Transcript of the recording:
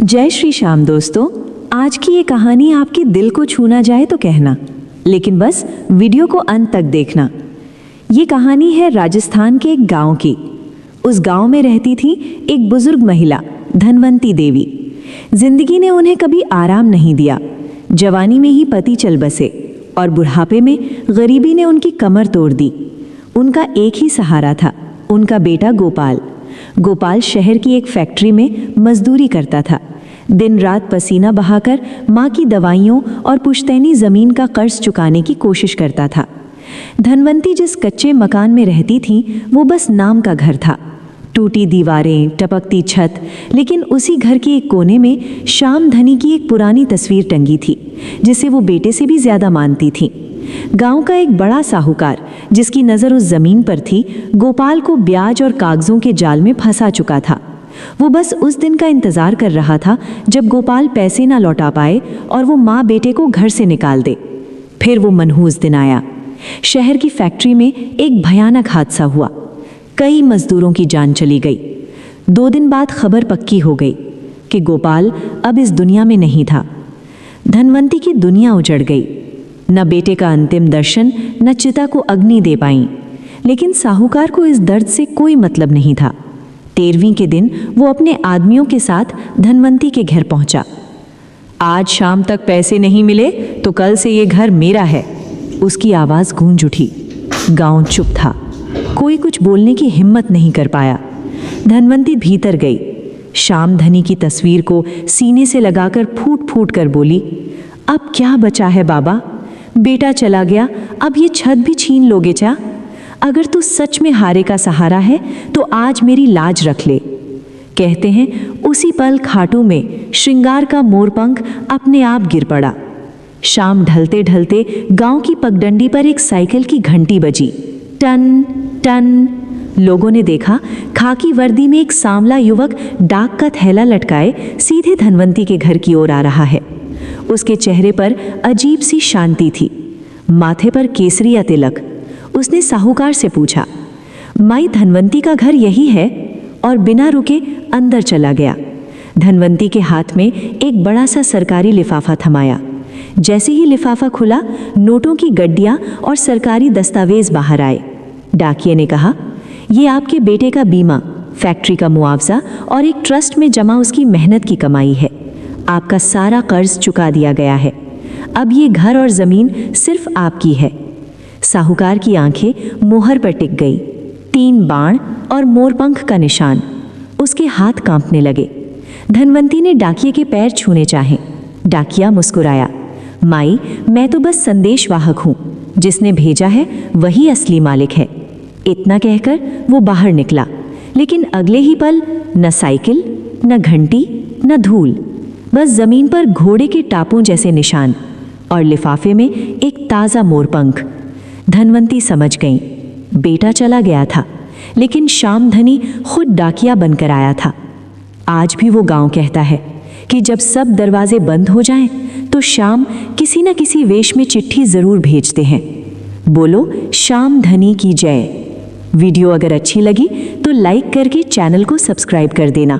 जय श्री श्याम दोस्तों। आज की ये कहानी आपके दिल को छू ना जाए तो कहना, लेकिन बस वीडियो को अंत तक देखना। ये कहानी है राजस्थान के एक गांव की। उस गांव में रहती थी एक बुजुर्ग महिला, धनवंती देवी। जिंदगी ने उन्हें कभी आराम नहीं दिया। जवानी में ही पति चल बसे और बुढ़ापे में गरीबी ने उनकी कमर तोड़ दी। उनका एक ही सहारा था, उनका बेटा गोपाल। गोपाल शहर की एक फैक्ट्री में मजदूरी करता था। दिन रात पसीना बहाकर माँ की दवाइयों और पुश्तैनी ज़मीन का कर्ज चुकाने की कोशिश करता था। धनवंती जिस कच्चे मकान में रहती थी वो बस नाम का घर था। टूटी दीवारें, टपकती छत, लेकिन उसी घर के एक कोने में श्याम धनी की एक पुरानी तस्वीर टंगी थी, जिसे वो बेटे से भी ज़्यादा मानती थी। गांव का एक बड़ा साहूकार, जिसकी नज़र उस ज़मीन पर थी, गोपाल को ब्याज और कागज़ों के जाल में फंसा चुका था। वो बस उस दिन का इंतज़ार कर रहा था जब गोपाल पैसे ना लौटा पाए और वो माँ बेटे को घर से निकाल दे। फिर वो मनहूस दिन आया। शहर की फैक्ट्री में एक भयानक हादसा हुआ। कई मजदूरों की जान चली गई। 2 दिन बाद खबर पक्की हो गई कि गोपाल अब इस दुनिया में नहीं था। धनवंती की दुनिया उजड़ गई। न बेटे का अंतिम दर्शन, न चिता को अग्नि दे पाई। लेकिन साहूकार को इस दर्द से कोई मतलब नहीं था। 13वीं के दिन वो अपने आदमियों के साथ धनवंती के घर पहुंचा। आज शाम तक पैसे नहीं मिले तो कल से ये घर मेरा है, उसकी आवाज़ गूंज उठी। गांव चुप था। कोई कुछ बोलने की हिम्मत नहीं कर पाया। धनवंती भीतर गई। श्याम धनी की तस्वीर को सीने से लगाकर फूट फूट कर बोली, अब क्या बचा है बाबा? बेटा चला गया, अब ये छत भी छीन लोगे क्या? अगर तू सच में हारे का सहारा है तो आज मेरी लाज रख ले। कहते हैं उसी पल खाटू में श्रृंगार का मोरपंख अपने आप गिर पड़ा। शाम ढलते ढलते गांव की पगडंडी पर एक साइकिल की घंटी बजी। टन टन। लोगों ने देखा, खाकी वर्दी में एक सांवला युवक डाक का थैला लटकाए सीधे धनवंती के घर की ओर आ रहा है। उसके चेहरे पर अजीब सी शांति थी, माथे पर केसरिया तिलक। उसने साहूकार से पूछा, माई धनवंती का घर यही है? और बिना रुके अंदर चला गया। धनवंती के हाथ में एक बड़ा सा सरकारी लिफाफा थमाया। जैसे ही लिफाफा खुला, नोटों की गड्डियां और सरकारी दस्तावेज बाहर आए। डाकिये ने कहा, ये आपके बेटे का बीमा, फैक्ट्री का मुआवजा और एक ट्रस्ट में जमा उसकी मेहनत की कमाई है। आपका सारा कर्ज चुका दिया गया है। अब ये घर और ज़मीन सिर्फ आपकी है। साहूकार की आंखें मोहर पर टिक गई। 3 बाण और मोरपंख का निशान। उसके हाथ कांपने लगे। धनवंती ने डाकिये के पैर छूने चाहे। डाकिया मुस्कुराया, माई, मैं तो बस संदेशवाहक हूँ। जिसने भेजा है वही असली मालिक है। इतना कहकर वो बाहर निकला। लेकिन अगले ही पल न साइकिल, न घंटी, न धूल, बस जमीन पर घोड़े के टापों जैसे निशान और लिफाफे में एक ताज़ा मोरपंख। धनवंती समझ गई, बेटा चला गया था, लेकिन श्याम धनी खुद डाकिया बनकर आया था। आज भी वो गांव कहता है कि जब सब दरवाजे बंद हो जाएं, तो श्याम किसी न किसी वेश में चिट्ठी ज़रूर भेजते हैं। बोलो श्याम धनी की जय। वीडियो अगर अच्छी लगी तो लाइक करके चैनल को सब्सक्राइब कर देना।